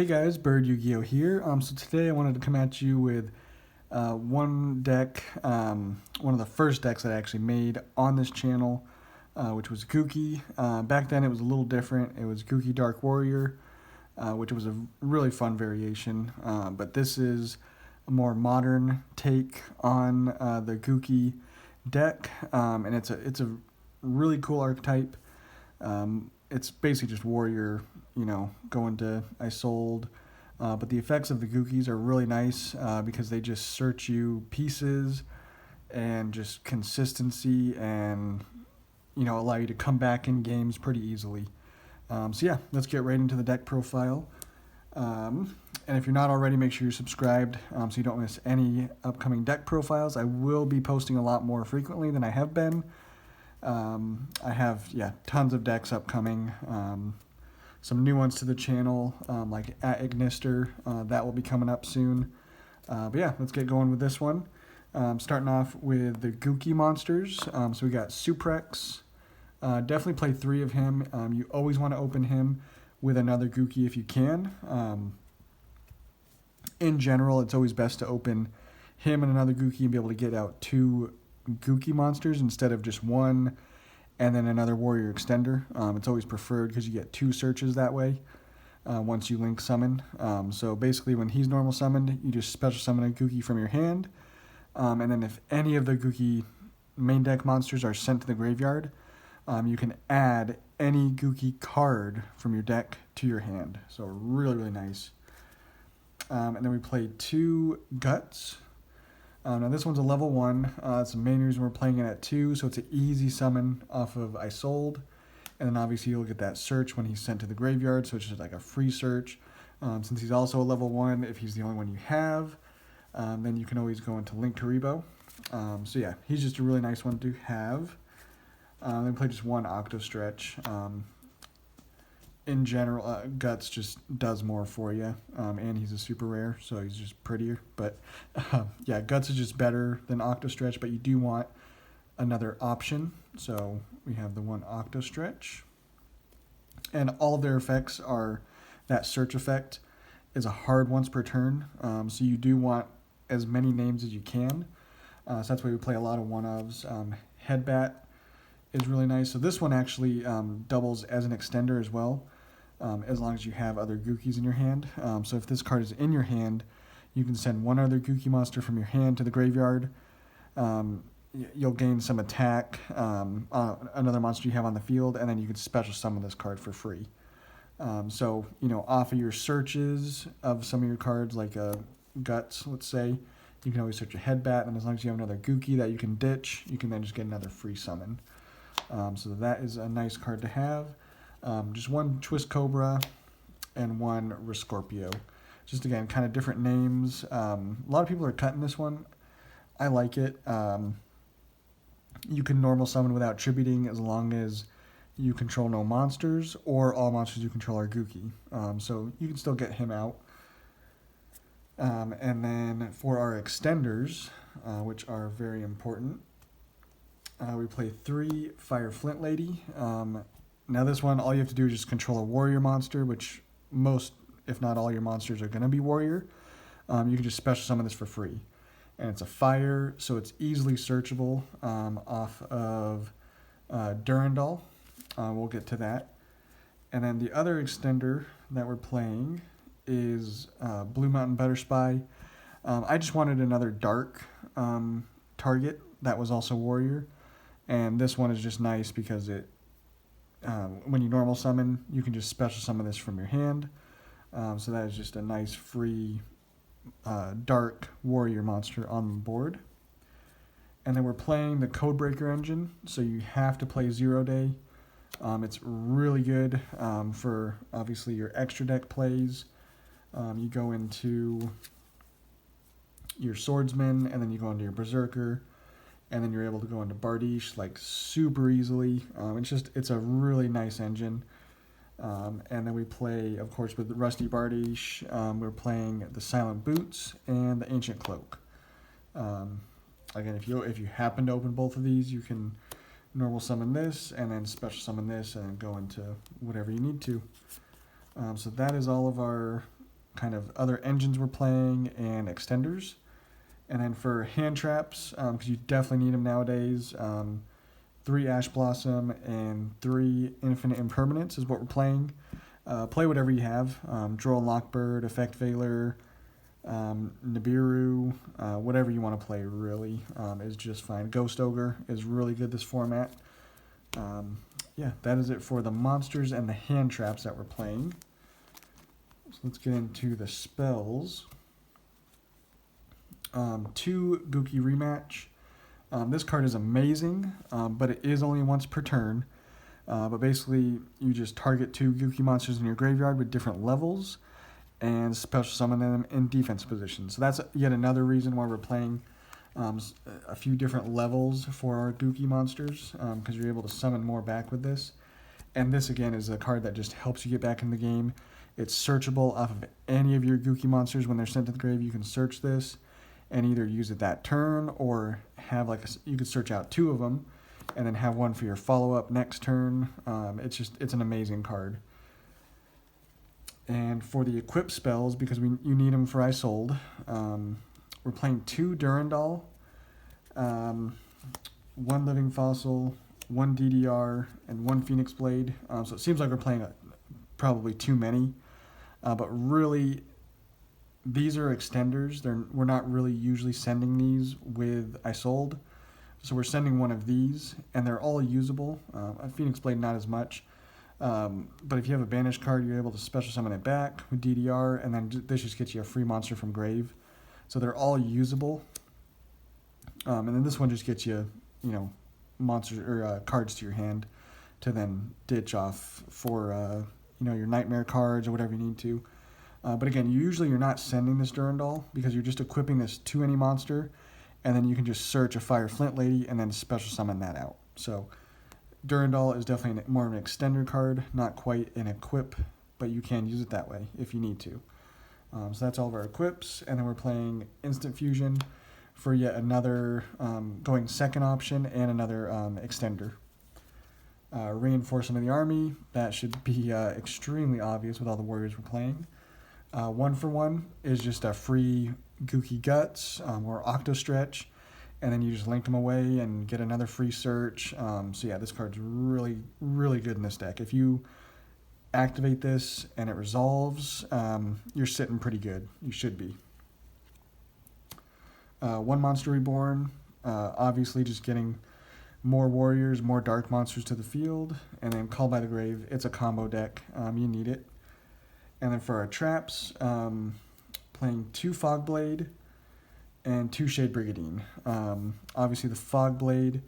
Hey guys, Bird Yugioh here. So today I wanted to come at you with one deck, one of the first decks that I actually made on this channel, which was Gookie. Back then it was a little different. It was Gookie Dark Warrior, which was a really fun variation. But this is a more modern take on the Gookie deck, and it's a really cool archetype. It's basically just warrior, going to I sold. But the effects of the Gookies are really nice because they just search you pieces and just consistency and, allow you to come back in games pretty easily. So yeah, let's get right into the deck profile. And if you're not already, make sure you're subscribed so you don't miss any upcoming deck profiles. I will be posting a lot more frequently than I have been. I have, tons of decks upcoming. Some new ones to the channel, like at Ignister, that will be coming up soon. But yeah, let's get going with this one. Starting off with the Gookie monsters. So we got Suprex. Definitely play 3 of him. You always want to open him with another Gookie if you can. In general, it's always best to open him and another Gookie and be able to get out 2 Gookie monsters instead of just one and then another warrior extender. It's always preferred because you get 2 searches that way once you link summon. So basically when he's normal summoned, you just special summon a Gookie from your hand, and then if any of the Gookie main deck monsters are sent to the graveyard, you can add any Gookie card from your deck to your hand. So really nice. And then we played 2 Guts. Now this one's a level 1. It's the main reason we're playing it at 2, so it's an easy summon off of I Sold. And then obviously you'll get that search when he's sent to the graveyard, so it's just like a free search. Since he's also a level 1, if he's the only one you have, then you can always go into Link Karibo. So yeah, he's just a really nice one to have. Then play just 1 Octo Stretch. In general, Guts just does more for you, and he's a super rare, so he's just prettier. But yeah, Guts is just better than Octo Stretch, but you do want another option. So we have the 1 Octo Stretch, and all of their effects are that search effect is a hard once per turn. So you do want as many names as you can. So that's why we play a lot of 1-ofs. Headbat is really nice. So this one actually doubles as an extender as well, as long as you have other Gookies in your hand. So if this card is in your hand, you can send 1 other Gookie monster from your hand to the graveyard. You'll gain some attack on another monster you have on the field, and then you can special summon this card for free. So, off of your searches of some of your cards, like Guts, let's say, you can always search a Headbat, and as long as you have another Gookie that you can ditch, you can then just get another free summon. So that is a nice card to have. Just 1 Twist Cobra and 1 Rescorpio. Just again, kind of different names. A lot of people are cutting this one. I like it. You can normal summon without tributing as long as you control no monsters, or all monsters you control are Gookie. So you can still get him out. And then for our extenders, which are very important, we play 3 Fire Flint Lady. Now this one, all you have to do is just control a warrior monster, which most, if not all your monsters are going to be warrior. You can just special summon this for free. And it's a fire, so it's easily searchable off of Durandal. We'll get to that. And then the other extender that we're playing is Blue Mountain Better Spy. I just wanted another dark target that was also warrior. And this one is just nice because it, when you normal summon, you can just special summon this from your hand. So that is just a nice free dark warrior monster on the board. And then we're playing the Codebreaker engine, so you have to play 0 Day. It's really good for obviously your extra deck plays. You go into your Swordsman, and then you go into your Berserker, and then you're able to go into Bardiche like super easily. It's a really nice engine. And then we play, of course, with Rusty Bardiche. We're playing the Silent Boots and the Ancient Cloak. Again, if you happen to open both of these, you can normal summon this and then special summon this and go into whatever you need to. So that is all of our kind of other engines we're playing and extenders. And then for hand traps, because you definitely need them nowadays, 3 Ash Blossom and 3 Infinite Impermanence is what we're playing. Play whatever you have. Droll Lockbird, Effect Veiler, Nibiru, whatever you want to play really is just fine. Ghost Ogre is really good this format. Yeah, that is it for the monsters and the hand traps that we're playing. So let's get into the spells. 2 Gouki Rematch. This card is amazing, but it is only once per turn. But basically, you just target 2 Gouki monsters in your graveyard with different levels and special summon them in defense positions. So that's yet another reason why we're playing a few different levels for our Gouki monsters, because you're able to summon more back with this. And this, again, is a card that just helps you get back in the game. It's searchable off of any of your Gouki monsters. When they're sent to the grave, you can search this and either use it that turn or have you could search out 2 of them and then have one for your follow-up next turn. It's an amazing card. And for the equip spells, because you need them for Isold, we're playing 2 Durandal, 1 Living Fossil, 1 DDR, and 1 Phoenix Blade. So it seems like we're playing probably too many, but really, these are extenders. We're not really usually sending these with Isold. So we're sending one of these, and they're all usable. A Phoenix Blade, not as much. But if you have a banished card, you're able to special summon it back with DDR, and then this just gets you a free monster from grave. So they're all usable. And then this one just gets you, monsters or cards to your hand to then ditch off for, your nightmare cards or whatever you need to. But again, usually you're not sending this Durandal because you're just equipping this to any monster, and then you can just search a Fire Flint Lady and then special summon that out. So Durandal is definitely more of an extender card, not quite an equip, but you can use it that way if you need to. So that's all of our equips, and then we're playing Instant Fusion for yet another going second option and another extender. Reinforcement of the army, that should be extremely obvious with all the warriors we're playing. 1 for 1 is just a free Gouki Guts or Octo Stretch, and then you just link them away and get another free search. So yeah, this card's really, really good in this deck. If you activate this and it resolves, you're sitting pretty good. You should be. 1 Monster Reborn, obviously just getting more warriors, more dark monsters to the field, and then Call by the Grave. It's a combo deck. You need it. And then for our traps, playing 2 Fogblade and 2 Shade Brigadine. Obviously the Fogblade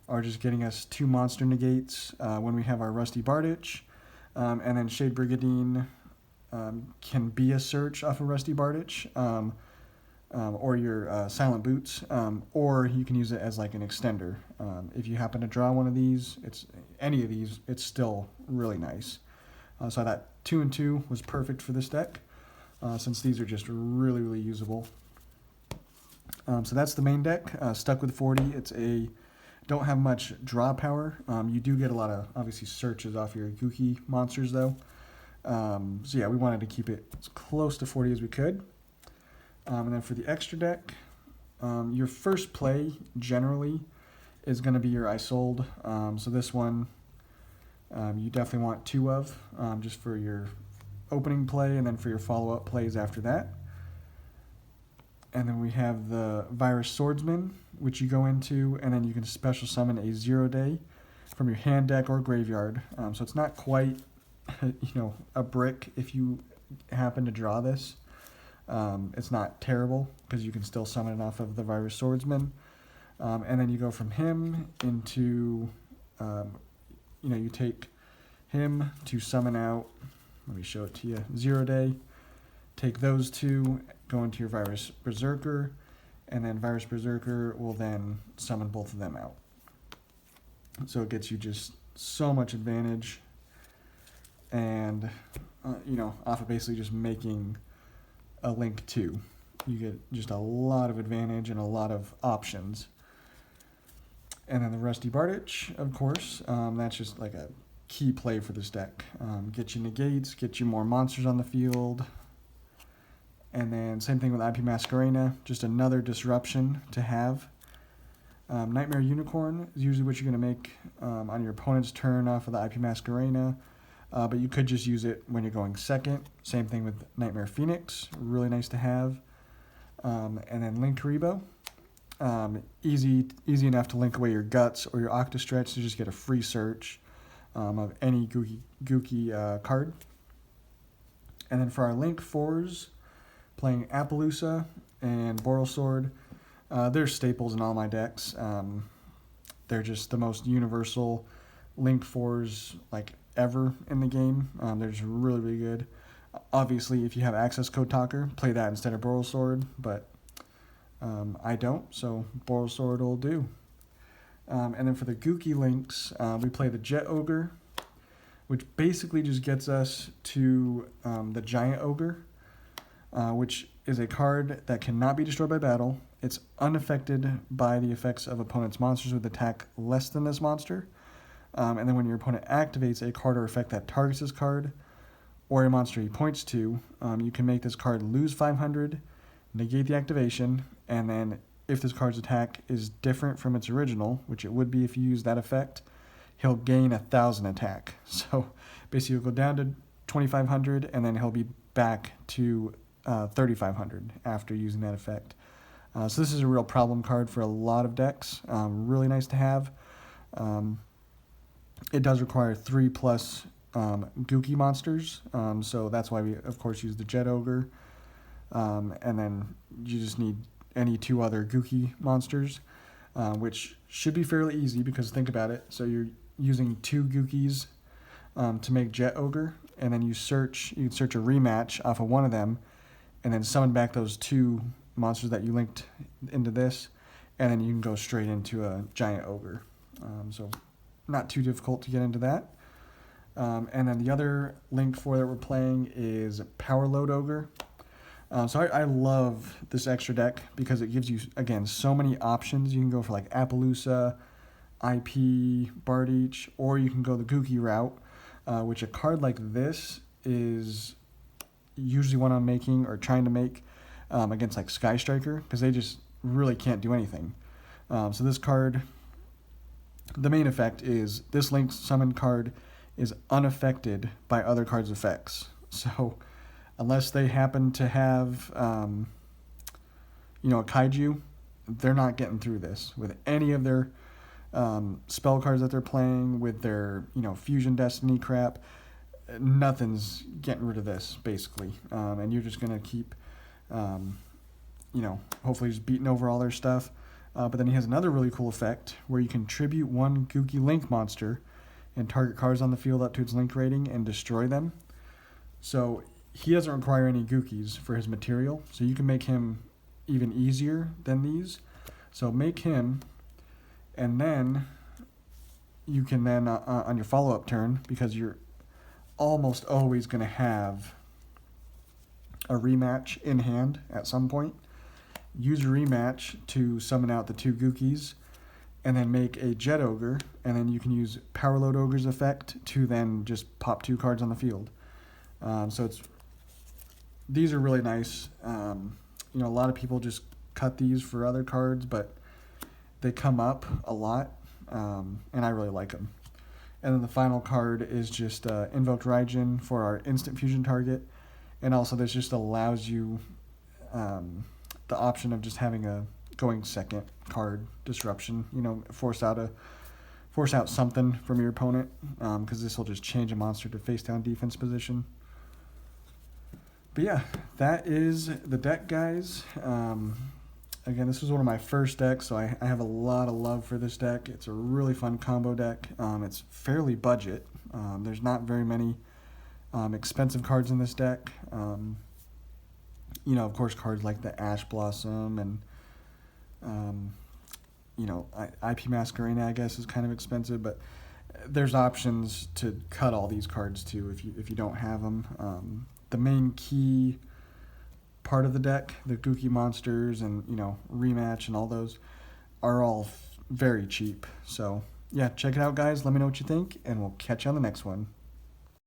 are just getting us 2 monster negates when we have our Rusty Bardich. And then Shade Brigadine can be a search off of Rusty Bardich, or your Silent Boots, or you can use it as like an extender. If you happen to draw one of these, any of these, it's still really nice. So that 2 and 2 was perfect for this deck, since these are just really, really usable. So that's the main deck. Stuck with 40. Don't have much draw power. You do get a lot of, obviously, searches off your Gouki monsters, though. So yeah, we wanted to keep it as close to 40 as we could. And then for the extra deck, your first play, generally, is going to be your Isold. So this one, you definitely want 2 of, just for your opening play and then for your follow-up plays after that. And then we have the Virus Swordsman, which you go into, and then you can special summon a 0-day from your hand deck or graveyard. So it's not quite, a brick if you happen to draw this. It's not terrible because you can still summon it off of the Virus Swordsman. And then you go from him into, you take him to summon out, let me show it to you, 0-day. Take those 2, go into your Virus Berserker, and then Virus Berserker will then summon both of them out. So it gets you just so much advantage, and, off of basically just making a Link 2. You get just a lot of advantage and a lot of options. And then the Rusty Bardich, of course, that's just like a key play for this deck. Get you negates, get you more monsters on the field. And then same thing with IP Masquerena, just another disruption to have. Nightmare Unicorn is usually what you're going to make on your opponent's turn off of the IP Masquerena, but you could just use it when you're going second. Same thing with Nightmare Phoenix, really nice to have. And then Link Karibo, easy enough to link away your Guts or your Octastretch to just get a free search of any Gookie card. And then for our Link 4s, playing Appaloosa and Boral Sword, they're staples in all my decks. They're just the most universal Link 4s like ever in the game. They're just really, really good. Obviously, if you have access code Talker, play that instead of Boral Sword, but I don't, so Boral Sword will do. And then for the Gookie links, we play the Jet Ogre, which basically just gets us to the Giant Ogre, which is a card that cannot be destroyed by battle. It's unaffected by the effects of opponent's monsters with attack less than this monster. And then when your opponent activates a card or effect that targets this card, or a monster he points to, you can make this card lose 500, negate the activation, and then if this card's attack is different from its original, which it would be if you use that effect, he'll gain 1,000 attack. So basically he'll go down to 2,500, and then he'll be back to 3,500 after using that effect. So this is a real problem card for a lot of decks. Really nice to have. It does require 3+ Gookie monsters, so that's why we, of course, use the Jet Ogre. And then you just need any 2 other Gookie monsters, which should be fairly easy because think about it. So you're using 2 Gookies to make Jet Ogre, and then you can search a rematch off of one of them, and then summon back those 2 monsters that you linked into this, and then you can go straight into a Giant Ogre. So not too difficult to get into that. And then the other Link 4 that we're playing is Power Load Ogre. So I love this extra deck because it gives you, again, so many options. You can go for like Appaloosa, IP, Bardiche, or you can go the Gookie route, which a card like this is usually one I'm making or trying to make against like Sky Striker, because they just really can't do anything. So this card, the main effect is this Link Summon card is unaffected by other cards' effects. So unless they happen to have, a Kaiju, they're not getting through this with any of their spell cards that they're playing, with their, Fusion Destiny crap. Nothing's getting rid of this, basically. And you're just going to keep, hopefully just beating over all their stuff. But then he has another really cool effect where you can tribute 1 Gookie Link monster and target cards on the field up to its Link rating and destroy them. So he doesn't require any Gookies for his material, so you can make him even easier than these. So make him, and then you can then, on your follow-up turn, because you're almost always going to have a rematch in hand at some point, use a rematch to summon out the 2 Gookies, and then make a Jet Ogre, and then you can use Power Load Ogre's effect to then just pop 2 cards on the field. So these are really nice. A lot of people just cut these for other cards, but they come up a lot, and I really like them. And then the final card is just Invoked Raijin for our instant fusion target, and also this just allows you the option of just having a going second card disruption. Force out something from your opponent, because this will just change a monster to face down defense position. But yeah, that is the deck, guys. Again, this was one of my first decks, so I have a lot of love for this deck. It's a really fun combo deck. It's fairly budget. There's not very many expensive cards in this deck. Of course, cards like the Ash Blossom and, IP Masquerena, I guess, is kind of expensive, but there's options to cut all these cards too if you don't have them. The main key part of the deck, the Gookie monsters and, rematch and all those, are all very cheap. So, yeah, check it out, guys. Let me know what you think, and we'll catch you on the next one.